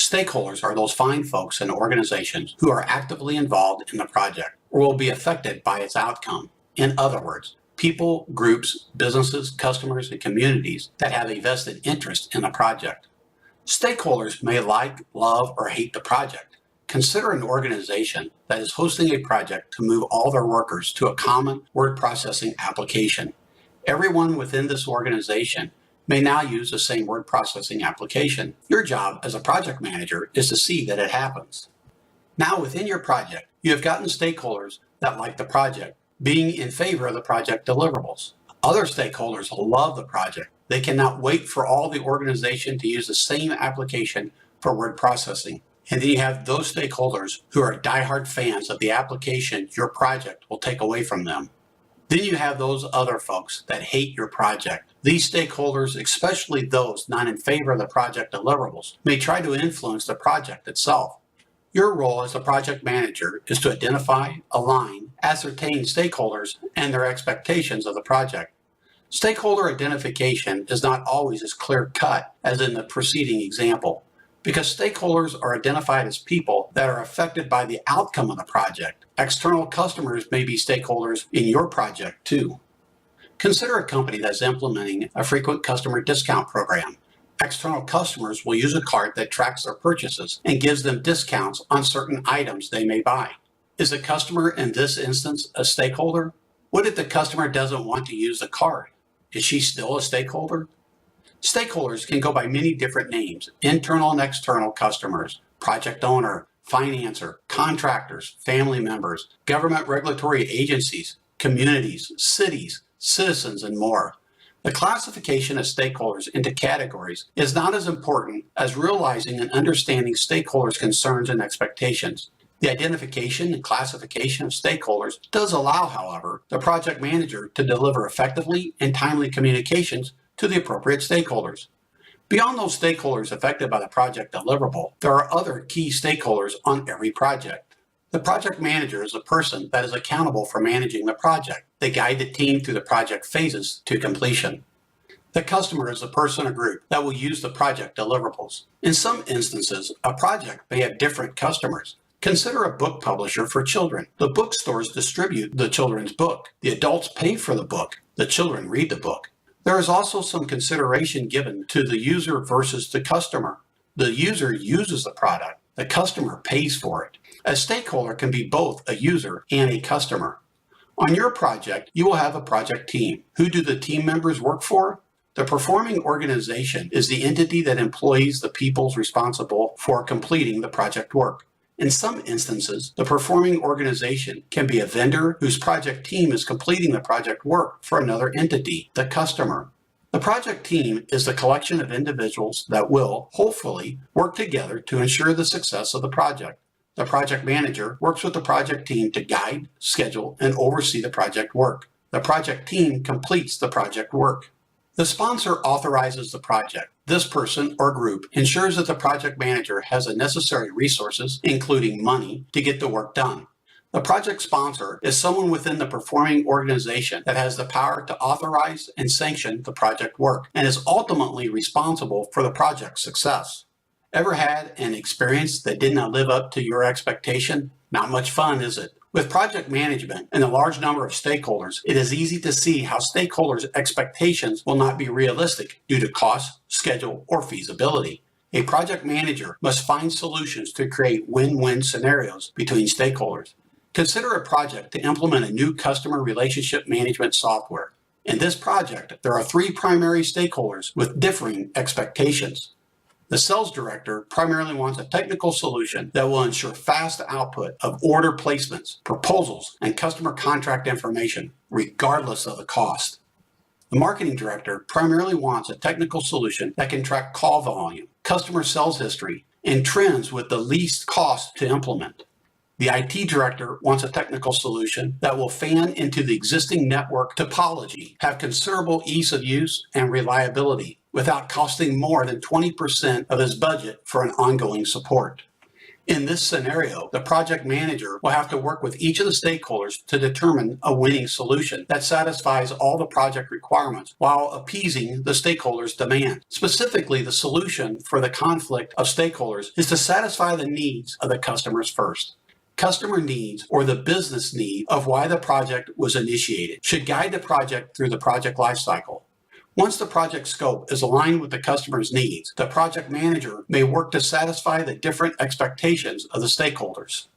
Stakeholders are those fine folks and organizations who are actively involved in the project or will be affected by its outcome. In other words, people, groups, businesses, customers, and communities that have a vested interest in the project. Stakeholders may like, love, or hate the project. Consider an organization that is hosting a project to move all their workers to a common word processing application. Everyone within this organization may now use the same word processing application. Your job as a project manager is to see that it happens. Now within your project, you have gotten stakeholders that like the project, being in favor of the project deliverables. Other stakeholders love the project. They cannot wait for all the organization to use the same application for word processing. And then you have those stakeholders who are diehard fans of the application your project will take away from them. Then you have those other folks that hate your project. These stakeholders, especially those not in favor of the project deliverables, may try to influence the project itself. Your role as a project manager is to identify, align, ascertain stakeholders and their expectations of the project. Stakeholder identification is not always as clear-cut as in the preceding example, because stakeholders are identified as people that are affected by the outcome of the project. External customers may be stakeholders in your project too. Consider a company that's implementing a frequent customer discount program. External customers will use a card that tracks their purchases and gives them discounts on certain items they may buy. Is the customer in this instance a stakeholder? What if the customer doesn't want to use the card? Is she still a stakeholder? Stakeholders can go by many different names: internal and external customers, project owner, financer, contractors, family members, government regulatory agencies, communities, cities, citizens, and more. The classification of stakeholders into categories is not as important as realizing and understanding stakeholders' concerns and expectations. The identification and classification of stakeholders does allow, however, the project manager to deliver effectively and timely communications to the appropriate stakeholders. Beyond those stakeholders affected by the project deliverable, there are other key stakeholders on every project. The project manager is a person that is accountable for managing the project. They guide the team through the project phases to completion. The customer is a person or group that will use the project deliverables. In some instances, a project may have different customers. Consider a book publisher for children. The bookstores distribute the children's book. The adults pay for the book. The children read the book. There is also some consideration given to the user versus the customer. The user uses the product. The customer pays for it. A stakeholder can be both a user and a customer. On your project, you will have a project team. Who do the team members work for? The performing organization is the entity that employs the people responsible for completing the project work. In some instances, the performing organization can be a vendor whose project team is completing the project work for another entity, the customer. The project team is the collection of individuals that will, hopefully, work together to ensure the success of the project. The project manager works with the project team to guide, schedule, and oversee the project work. The project team completes the project work. The sponsor authorizes the project. This person or group ensures that the project manager has the necessary resources, including money, to get the work done. The project sponsor is someone within the performing organization that has the power to authorize and sanction the project work and is ultimately responsible for the project's success. Ever had an experience that did not live up to your expectation? Not much fun, is it? With project management and a large number of stakeholders, it is easy to see how stakeholders' expectations will not be realistic due to cost, schedule, or feasibility. A project manager must find solutions to create win-win scenarios between stakeholders. Consider a project to implement a new customer relationship management software. In this project, there are 3 primary stakeholders with differing expectations. The sales director primarily wants a technical solution that will ensure fast output of order placements, proposals, and customer contract information, regardless of the cost. The marketing director primarily wants a technical solution that can track call volume, customer sales history, and trends with the least cost to implement. The IT director wants a technical solution that will fan into the existing network topology, have considerable ease of use and reliability, without costing more than 20% of his budget for an ongoing support. In this scenario, the project manager will have to work with each of the stakeholders to determine a winning solution that satisfies all the project requirements while appeasing the stakeholders' demand. Specifically, the solution for the conflict of stakeholders is to satisfy the needs of the customers first. Customer needs, or the business need of why the project was initiated, should guide the project through the project lifecycle. Once the project scope is aligned with the customer's needs, the project manager may work to satisfy the different expectations of the stakeholders.